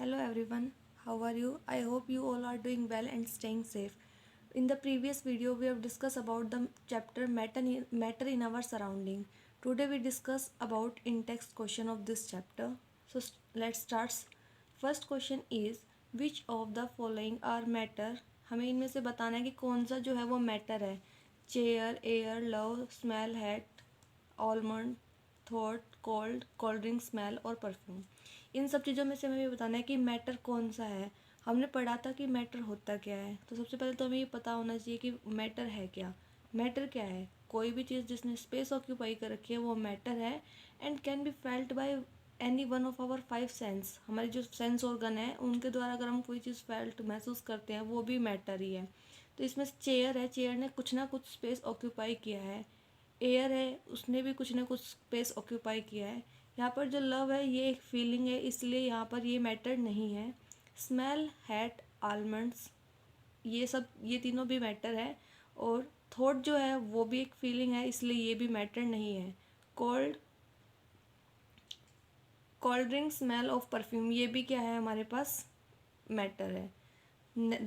Hello everyone, how are you? I hope you all are doing well and staying safe. In the previous video, we have discussed about the chapter matter in our surrounding. Today we discuss about in-text question of this chapter. So let's start. First question is which of the following are matter? हमें इनमें से बताना है कि कौन सा जो है वो मैटर है. Chair, air, love, smell, hat, almond, thought, cold drink, smell और परफ्यूम. इन सब चीज़ों में से हमें ये बताना है कि मैटर कौन सा है. हमने पढ़ा था कि मैटर होता क्या है. तो सबसे पहले तो हमें ये पता होना चाहिए कि मैटर है क्या. मैटर क्या है? कोई भी चीज़ जिसने स्पेस ऑक्यूपाई कर रखी है वो मैटर है and can be felt by any one of our 5 sense. हमारे जो सेंस ऑर्गन है उनके द्वारा अगर हम कोई चीज़ फेल्ट महसूस करते हैं वो भी मैटर ही है. तो इसमें चेयर है, चेयर ने कुछ ना कुछ स्पेस ऑक्यूपाई किया है. एयर है, उसने भी कुछ ना कुछ स्पेस ऑक्यूपाई किया है. यहाँ पर जो लव है ये एक फीलिंग है, इसलिए यहाँ पर ये मैटर नहीं है. स्मेल, हैट, आलमंड्स, ये तीनों भी मैटर है. और थॉट जो है वो भी एक फीलिंग है, इसलिए ये भी मैटर नहीं है. Cold cold drink, smell of perfume, ये भी क्या है हमारे पास मैटर है.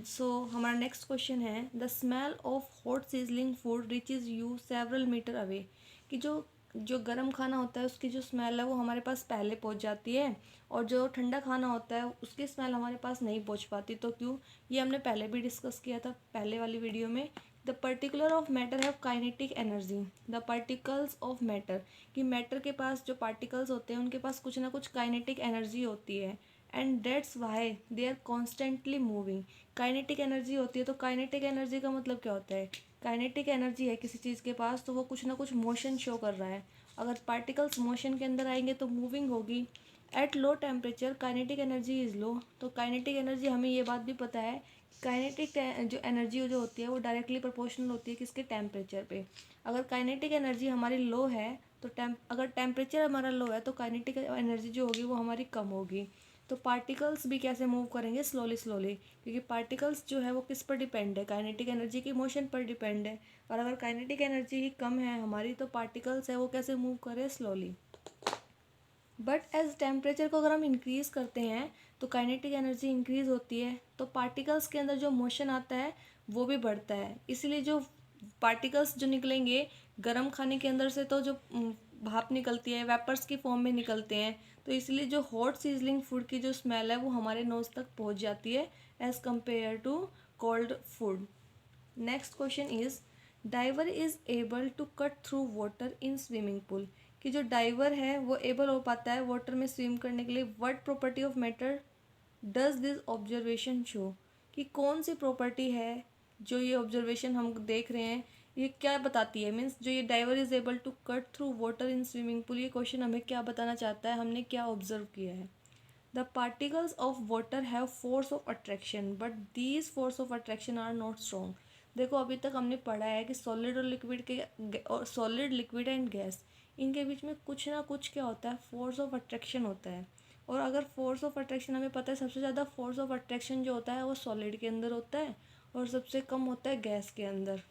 सो हमारा नेक्स्ट क्वेश्चन है the smell of hot sizzling food reaches you several metre away. कि जो जो गर्म खाना होता है उसकी जो स्मेल है वो हमारे पास पहले पहुंच जाती है और जो ठंडा खाना होता है उसकी स्मेल हमारे पास नहीं पहुंच पाती. तो क्यों? ये हमने पहले भी डिस्कस किया था पहले वाली वीडियो में. The particular of matter have kinetic energy. The particles of matter, कि मैटर के पास जो पार्टिकल्स होते हैं उनके पास कुछ ना कुछ काइनेटिक एनर्जी होती है. And that's why they are constantly moving. Kinetic energy होती है. तो काइनेटिक एनर्जी का मतलब क्या होता है? काइनेटिक एनर्जी है किसी चीज़ के पास तो वो कुछ ना कुछ मोशन शो कर रहा है. अगर पार्टिकल्स मोशन के अंदर आएंगे तो मूविंग होगी. At low temperature kinetic energy is low. तो काइनेटिक एनर्जी, हमें ये बात भी पता है, काइनेटिक जो एनर्जी जो होती है वो डायरेक्टली प्रोपोर्शनल होती है किसके? टेम्परेचर पे. अगर काइनेटिक एनर्जी हमारी लो है तो अगर टेम्परेचर हमारा लो है तो काइनेटिक एनर्जी जो होगी वो हमारी कम होगी. तो पार्टिकल्स भी कैसे मूव करेंगे? Slowly slowly. क्योंकि पार्टिकल्स जो है वो किस पर डिपेंड है? काइनेटिक एनर्जी की मोशन पर डिपेंड है. और अगर काइनेटिक एनर्जी ही कम है हमारी तो पार्टिकल्स है वो कैसे मूव करें? स्लोली. बट एज टेम्परेचर को अगर हम इंक्रीज़ करते हैं तो काइनेटिक एनर्जी इंक्रीज़ होती है तो पार्टिकल्स के अंदर जो मोशन आता है वो भी बढ़ता है. इसलिए जो पार्टिकल्स जो निकलेंगे गर्म खाने के अंदर से तो जो भाप निकलती है वेपर्स की फॉर्म में निकलते हैं. तो इसलिए जो हॉट सीजलिंग फूड की जो स्मेल है वो हमारे नोज़ तक पहुंच जाती है as compare to cold food. Next question is diver is able to cut through water in swimming pool. कि जो डाइवर है वो एबल हो पाता है वाटर में स्विम करने के लिए. What property of matter does this observation show. कि कौन सी प्रॉपर्टी है जो ये ऑब्जर्वेशन हम देख रहे हैं ये क्या बताती है? मीन्स जो ये diver is able to cut through water in swimming pool, ये क्वेश्चन हमें क्या बताना चाहता है? हमने क्या ऑब्जर्व किया है? The particles of water have force of attraction but these force of attraction are not strong. देखो अभी तक हमने पढ़ा है कि सॉलिड और लिक्विड के और सॉलिड, लिक्विड एंड गैस, इनके बीच में कुछ ना कुछ क्या होता है? फोर्स ऑफ अट्रैक्शन होता है. और अगर फोर्स ऑफ अट्रैक्शन हमें पता है सबसे ज़्यादा फोर्स ऑफ अट्रैक्शन जो होता है वो सॉलिड के अंदर होता है और सबसे कम होता है गैस के अंदर.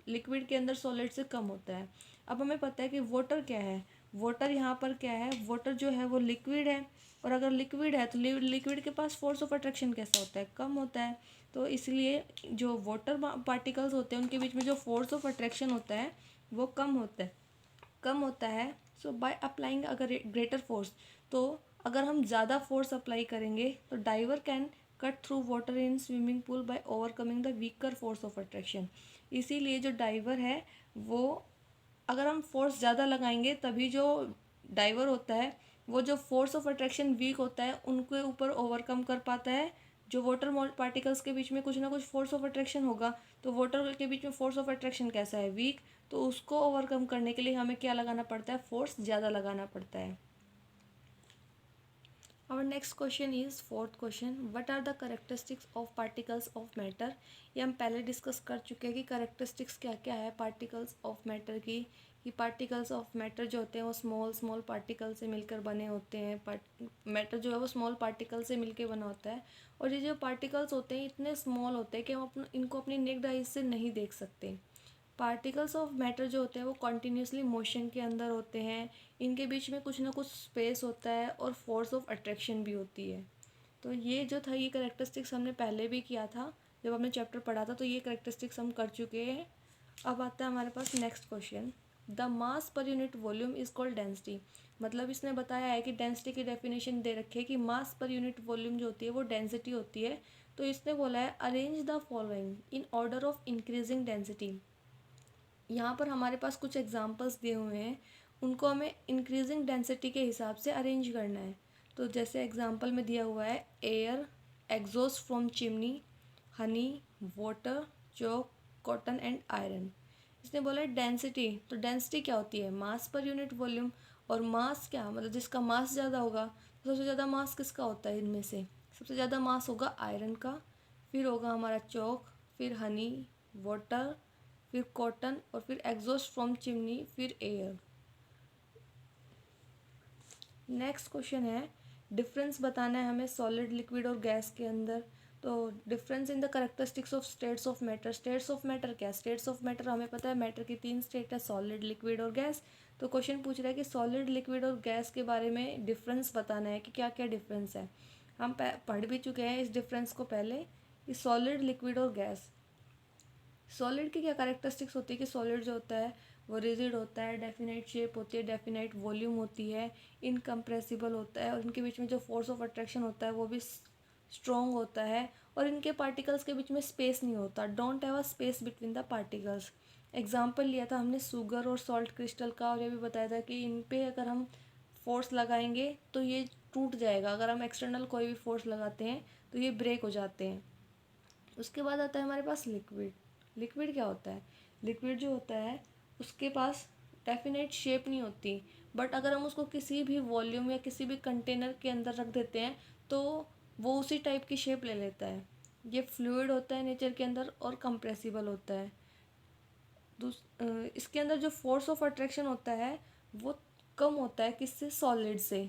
लिक्विड के अंदर सॉलिड से कम होता है. अब हमें पता है कि वाटर क्या है. वाटर यहाँ पर क्या है? वाटर जो है वो लिक्विड है. और अगर लिक्विड है तो लिक्विड के पास फोर्स ऑफ अट्रैक्शन कैसा होता है? कम होता है. तो इसलिए जो वाटर पार्टिकल्स होते हैं उनके बीच में जो फोर्स ऑफ अट्रैक्शन होता है वो कम होता है. सो बाय अप्लाइंग अगर ग्रेटर फोर्स, तो अगर हम ज़्यादा फोर्स अप्लाई करेंगे तो diver can cut through water in swimming pool by overcoming the weaker force of attraction. इसीलिए जो डाइवर है वो, अगर हम फोर्स ज़्यादा लगाएंगे तभी जो डाइवर होता है वो जो फोर्स ऑफ अट्रैक्शन वीक होता है उनके ऊपर ओवरकम कर पाता है. जो वाटर पार्टिकल्स के बीच में कुछ ना कुछ फोर्स ऑफ अट्रैक्शन होगा तो वाटर के बीच में फोर्स ऑफ अट्रैक्शन कैसा है? वीक. तो उसको ओवरकम करने के लिए हमें क्या लगाना पड़ता है? फोर्स ज़्यादा लगाना पड़ता है. Our next question is fourth question. What are the characteristics of particles of matter? ये हम पहले डिस्कस कर चुके हैं कि characteristics क्या क्या है particles of matter की. कि particles of matter जो होते हैं वो स्मॉल स्मॉल पार्टिकल से मिलकर बने होते हैं. मैटर जो है वो स्मॉल पार्टिकल से मिलकर बना होता है. और ये जो पार्टिकल्स होते हैं इतने स्मॉल होते हैं कि हम इनको अपनी नेक्ड आइज से नहीं देख सकते. पार्टिकल्स ऑफ मैटर जो होते हैं वो कॉन्टीन्यूसली मोशन के अंदर होते हैं. इनके बीच में कुछ ना कुछ स्पेस होता है और फोर्स ऑफ अट्रैक्शन भी होती है. तो ये जो था ये करेक्टरिस्टिक्स हमने पहले भी किया था, जब हमने चैप्टर पढ़ा था, तो ये करेक्टरिस्टिक्स हम कर चुके हैं। अब आता है हमारे पास next question, the mass per unit volume is called density. मतलब इसने बताया है कि डेंसिटी की डेफिनेशन दे रखी है कि मास पर यूनिट वॉल्यूम जो होती है वो डेंसिटी होती है। तो इसने बोला है arrange the following in order of increasing density. यहाँ पर हमारे पास कुछ एग्जांपल्स दिए हुए हैं, उनको हमें इंक्रीजिंग डेंसिटी के हिसाब से अरेंज करना है। तो जैसे एग्जांपल में दिया हुआ है air, exhaust from chimney, Honey, water, chalk, cotton and iron. इसने बोला है डेंसिटी, तो डेंसिटी क्या होती है, मास पर यूनिट वॉल्यूम। और मास क्या, मतलब जिसका मास ज़्यादा होगा, तो सबसे ज़्यादा मास किसका होता है इनमें से, सबसे ज़्यादा मास होगा आयरन का, फिर होगा हमारा चॉक, फिर हनी, वाटर, फिर कॉटन और फिर एग्जॉस्ट फ्रॉम चिमनी, फिर एयर। नेक्स्ट क्वेश्चन है, डिफरेंस बताना है हमें सॉलिड, लिक्विड और गैस के अंदर। तो difference in the characteristics of states of matter. States of matter क्या, स्टेट्स ऑफ मैटर हमें पता है मैटर की 3 स्टेट है, सॉलिड, लिक्विड और गैस। तो क्वेश्चन पूछ रहा है कि सॉलिड, लिक्विड और गैस के बारे में डिफरेंस बताना है कि क्या क्या डिफरेंस है। हम पढ़ भी चुके हैं इस डिफरेंस को पहले, कि सॉलिड, लिक्विड और गैस। सॉलिड की क्या कैरेक्टरिस्टिक्स होती है कि सॉलिड जो होता है वो रिजिड होता है, डेफिनेट शेप होती है, डेफिनेट वॉल्यूम होती है, इनकम्प्रेसिबल होता है, और इनके बीच में जो फोर्स ऑफ अट्रैक्शन होता है वो भी स्ट्रॉन्ग होता है, और इनके पार्टिकल्स के बीच में स्पेस नहीं होता, don't have a space between the particles. Example लिया था हमने शुगर और सॉल्ट क्रिस्टल का, और ये भी बताया था कि इन पे अगर हम फोर्स लगाएंगे तो ये टूट जाएगा, अगर हम एक्सटर्नल कोई भी फोर्स लगाते हैं तो ये ब्रेक हो जाते हैं। उसके बाद आता है हमारे पास लिक्विड। लिक्विड क्या होता है, लिक्विड जो होता है उसके पास डेफिनेट शेप नहीं होती, बट अगर हम उसको किसी भी वॉल्यूम या किसी भी कंटेनर के अंदर रख देते हैं तो वो उसी टाइप की शेप ले लेता है। ये फ्लूइड होता है नेचर के अंदर और कंप्रेसिबल होता है। इसके अंदर जो फोर्स ऑफ अट्रैक्शन होता है वो कम होता है किससे, सॉलिड से,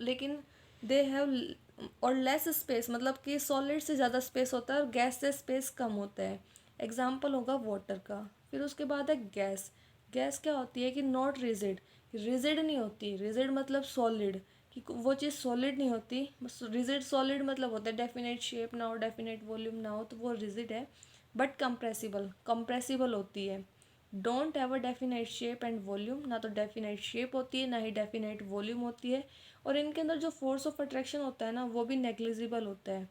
लेकिन दे हैव और लेस स्पेस, मतलब कि सॉलिड से ज़्यादा स्पेस होता है और गैस से स्पेस कम होता है। एग्जाम्पल होगा वाटर का। फिर उसके बाद है गैस। गैस क्या होती है कि नॉट रिजिड, रिजिड नहीं होती, रिजिड मतलब सॉलिड, कि वो चीज़ सॉलिड नहीं होती। रिजिड सॉलिड मतलब होता है डेफिनेट शेप ना हो, डेफिनेट वॉल्यूम ना हो, तो वो रिजिड है। बट कंप्रेसिबल, कंप्रेसिबल होती है। Don't have a definite shape and volume, ना तो डेफिनेट शेप होती है ना ही डेफिनेट वॉल्यूम होती है, और इनके अंदर जो फोर्स ऑफ अट्रैक्शन होता है ना वो भी नेग्लिजिबल होता है।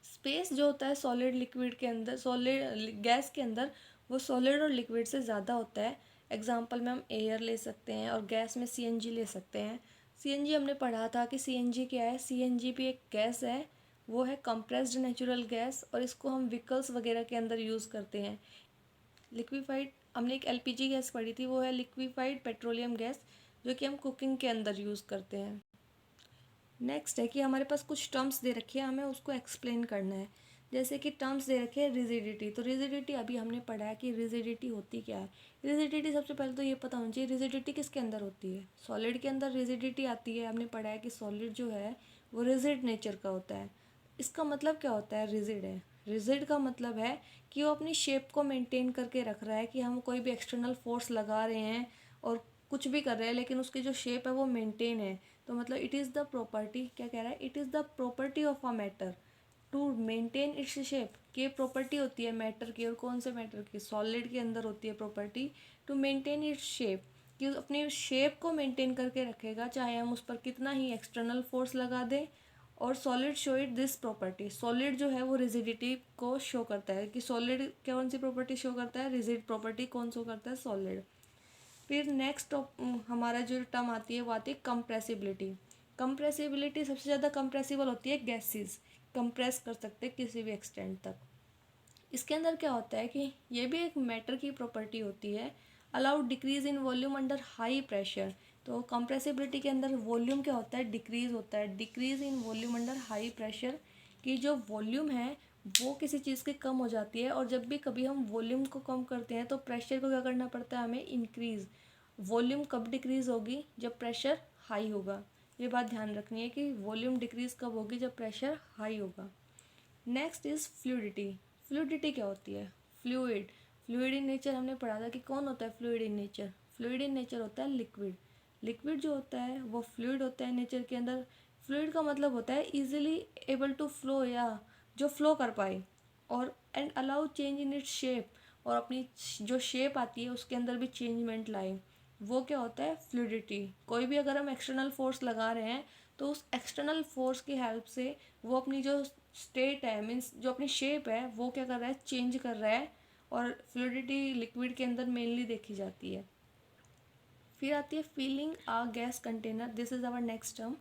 स्पेस जो होता है सॉलिड, लिक्विड के अंदर, सॉलिड गैस के अंदर, वो सॉलिड और लिक्विड से ज़्यादा होता है। एग्जाम्पल में हम एयर ले सकते हैं और गैस में सीएनजी ले सकते हैं। सीएनजी हमने पढ़ा था कि सीएनजी क्या है, सीएनजी भी एक गैस है, वो है कंप्रेस्ड नेचुरल गैस, और इसको हम व्हीकल्स वगैरह के अंदर यूज़ करते हैं। लिक्विफाइड, हमने एक एलपीजी गैस पढ़ी थी, वो है लिक्विफाइड पेट्रोलियम गैस, जो कि हम कुकिंग के अंदर यूज़ करते हैं। नेक्स्ट है कि हमारे पास कुछ टर्म्स दे रखी है, हमें उसको एक्सप्लेन करना है। जैसे कि टर्म्स दे रखे हैं रिजिडिटी, तो रिजिडिटी अभी हमने पढ़ा है कि रिजिडिटी होती क्या है। रिजिडिटी सबसे पहले तो ये पता होना चाहिए रिजिडिटी किसके अंदर होती है, सॉलिड के अंदर रिजिडिटी आती है। हमने पढ़ा है कि सॉलिड जो है वो रिजिड नेचर का होता है। इसका मतलब क्या होता है, रिजिड है। रिजिड का मतलब है कि वो अपनी शेप को मेंटेन करके रख रहा है, कि हम कोई भी एक्सटर्नल फोर्स लगा रहे हैं और कुछ भी कर रहे हैं लेकिन उसकी जो शेप है वो मेंटेन है। तो मतलब इट इज़ द प्रॉपर्टी, क्या कह रहा है, it is the property of a matter to maintain its shape. की प्रॉपर्टी होती है मैटर की, और कौन से मैटर की, सॉलिड के अंदर होती है property to maintain its shape, कि अपनी शेप को मेंटेन करके रखेगा चाहे हम उस पर कितना ही एक्सटर्नल फोर्स लगा दें। और solid show it this property, solid जो है वो रिजिडिटी को शो करता है, कि सॉलिड कौन सी प्रॉपर्टी शो करता है, रिजिड प्रॉपर्टी कौन शो करता है, सॉलिड। फिर नेक्स्ट हमारा जो टर्म आती है वो आती है कंप्रेसिबिलिटी। कंप्रेसिबिलिटी सबसे ज़्यादा कंप्रेसिबल होती है गैसेस, कंप्रेस कर सकते हैं किसी भी एक्सटेंट तक। इसके अंदर क्या होता है कि ये भी एक मैटर की प्रॉपर्टी होती है, allowed decrease in volume under high pressure. तो कंप्रेसिबिलिटी के अंदर वॉल्यूम क्या होता है, डिक्रीज होता है, decrease in volume under high pressure, की जो वॉल्यूम है वो किसी चीज़ की कम हो जाती है, और जब भी कभी हम वॉल्यूम को कम करते हैं तो प्रेशर को क्या करना पड़ता है, हमें इंक्रीज। वॉल्यूम कब डिक्रीज होगी, जब प्रेशर हाई होगा। ये बात ध्यान रखनी है कि वॉल्यूम डिक्रीज कब होगी, जब प्रेशर हाई होगा। Next is fluidity. फ्लूइडिटी क्या होती है, फ्लूइड, फ्लूइड इन नेचर हमने पढ़ा था कि कौन होता है fluid in nature, fluid in nature होता है लिक्विड। लिक्विड जो होता है वो फ्लूइड होता है नेचर के अंदर, फ्लूइड का मतलब होता है इजीली एबल टू फ्लो, या जो फ्लो कर पाए, और and allow change in its shape, और अपनी जो शेप आती है उसके अंदर भी चेंजमेंट लाए, वो क्या होता है फ्लूइडिटी। कोई भी अगर हम एक्सटर्नल फोर्स लगा रहे हैं तो उस एक्सटर्नल फोर्स की हेल्प से वो अपनी जो स्टेट है, मीन्स जो अपनी शेप है, वो क्या कर रहा है, चेंज कर रहा है। और फ्लूइडिटी लिक्विड के अंदर मेनली देखी जाती है। फिर आती है filling a gas container, this is our next term,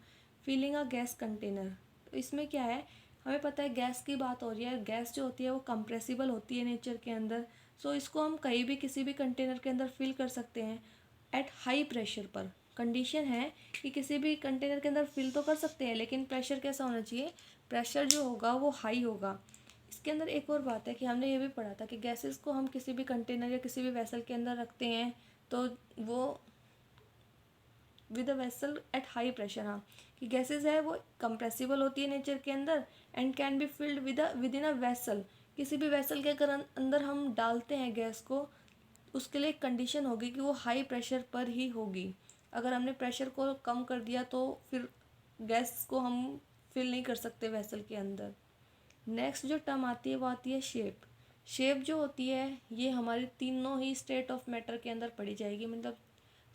filling a gas container. तो इसमें क्या है, हमें पता है गैस की बात हो रही है, गैस जो होती है वो कंप्रेसिबल होती है नेचर के अंदर। सो इसको हम कहीं भी किसी भी कंटेनर के अंदर फिल कर सकते हैं एट हाई प्रेशर पर। कंडीशन है कि किसी भी कंटेनर के अंदर फिल तो कर सकते हैं, लेकिन प्रेशर कैसा होना चाहिए, प्रेशर जो होगा वो हाई होगा। इसके अंदर एक और बात है कि हमने ये भी पढ़ा था कि गैसेस को हम किसी भी कंटेनर या किसी भी वेसल के अंदर रखते हैं तो वो with a vessel at high pressure, हाँ, कि गैसेज है वो कंप्रेसिबल होती है नेचर के अंदर and can be filled with in a vessel. किसी भी वेसल के अगर अंदर हम डालते हैं गैस को, उसके लिए एक कंडीशन होगी कि वो हाई प्रेशर पर ही होगी। अगर हमने प्रेशर को कम कर दिया तो फिर गैस को हम फिल नहीं कर सकते वेसल के अंदर। नेक्स्ट जो टर्म आती है वो आती है शेप। शेप जो होती है ये हमारी तीनों ही स्टेट ऑफ मैटर के अंदर पड़ी जाएगी, मतलब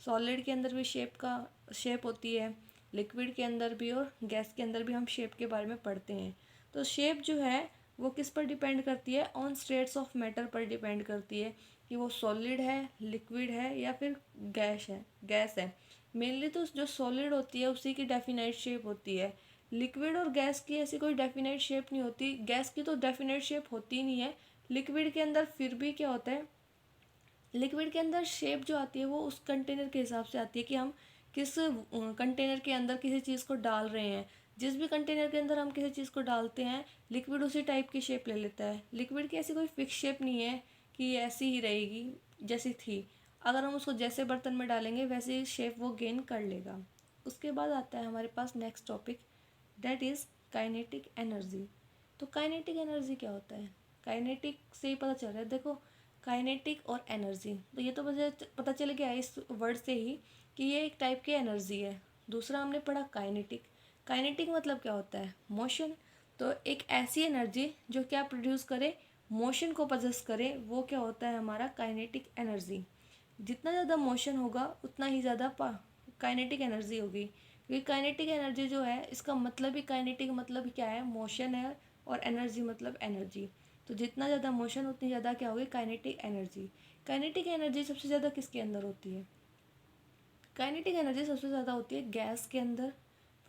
सॉलिड के अंदर भी शेप होती है, लिक्विड के अंदर भी और गैस के अंदर भी हम शेप के बारे में पढ़ते हैं। तो शेप जो है वो किस पर डिपेंड करती है, ऑन स्टेट्स ऑफ मैटर पर डिपेंड करती है कि वो सॉलिड है, लिक्विड है या फिर गैस है। मेनली तो जो सॉलिड होती है उसी की डेफिनाइट शेप होती है। लिक्विड और गैस की ऐसी कोई डेफिनेट शेप नहीं होती, गैस की तो डेफिनेट शेप होती नहीं है। लिक्विड के अंदर फिर भी क्या होता है, लिक्विड के अंदर शेप जो आती है वो उस कंटेनर के हिसाब से आती है कि हम किस कंटेनर के अंदर किसी चीज़ को डाल रहे हैं। जिस भी कंटेनर के अंदर हम किसी चीज़ को डालते हैं लिक्विड उसी टाइप की शेप ले लेता है। लिक्विड की ऐसी कोई फिक्स शेप नहीं है कि ऐसी ही रहेगी जैसी थी, अगर हम उसको जैसे बर्तन में डालेंगे वैसे ही शेप वो गेन कर लेगा। उसके बाद आता है हमारे पास next topic, that is kinetic energy. तो काइनेटिक एनर्जी क्या होता है, काइनेटिक से ही पता चल रहा है, देखो काइनेटिक और एनर्जी, तो ये तो मुझे पता चल गया इस वर्ड से ही कि ये एक टाइप की एनर्जी है। दूसरा हमने पढ़ा काइनेटिक, काइनेटिक मतलब क्या होता है, मोशन। तो एक ऐसी एनर्जी जो क्या प्रोड्यूस करे, मोशन को पजेस करे, वो क्या होता है हमारा काइनेटिक एनर्जी। जितना ज़्यादा मोशन होगा उतना ही ज़्यादा काइनेटिक एनर्जी होगी, क्योंकि काइनेटिक एनर्जी जो है इसका मतलब ही, काइनेटिक मतलब क्या है, मोशन है, और एनर्जी मतलब एनर्जी। तो जितना ज़्यादा मोशन उतनी ज़्यादा क्या होगी, काइनेटिक एनर्जी। काइनेटिक एनर्जी सबसे ज़्यादा किसके अंदर होती है, काइनेटिक एनर्जी सबसे ज़्यादा होती है गैस के अंदर,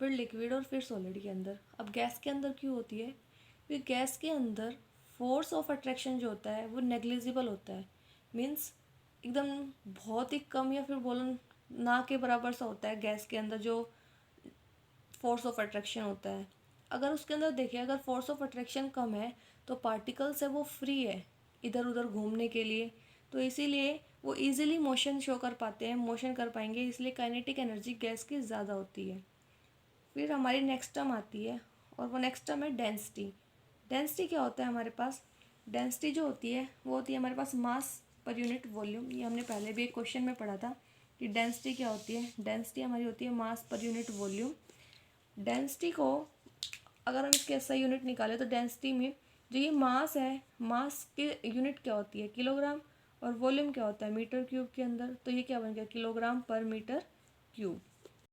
फिर लिक्विड और फिर सॉलिड के अंदर। अब गैस के अंदर क्यों होती है, क्योंकि गैस के अंदर फोर्स ऑफ अट्रैक्शन जो होता है वो नेग्लिजिबल होता है, मीन्स एकदम बहुत ही कम, या फिर बोलो ना के बराबर सा होता है गैस के अंदर जो फोर्स ऑफ अट्रैक्शन होता है। अगर उसके अंदर देखिए, अगर फोर्स ऑफ अट्रैक्शन कम है तो पार्टिकल्स है वो फ्री है इधर उधर घूमने के लिए, तो इसीलिए वो इजीली मोशन शो कर पाते हैं, मोशन कर पाएंगे, इसलिए काइनेटिक एनर्जी गैस की ज़्यादा होती है। फिर हमारी नेक्स्ट टर्म आती है और वो नेक्स्ट टर्म है डेंसिटी। डेंसिटी क्या होता है हमारे पास, डेंसिटी जो होती है वो होती है हमारे पास मास पर यूनिट वॉल्यूम। ये हमने पहले भी एक क्वेश्चन में पढ़ा था कि डेंसिटी क्या होती है, डेंसिटी हमारी होती है मास पर यूनिट वॉल्यूम। डेंसिटी को अगर हम इसके ऐसा यूनिट निकालें तो डेंसिटी में जो ये मास है, मास की यूनिट क्या होती है, किलोग्राम, और वॉल्यूम क्या होता है मीटर क्यूब के अंदर, तो ये क्या बन गया, किलोग्राम पर मीटर क्यूब।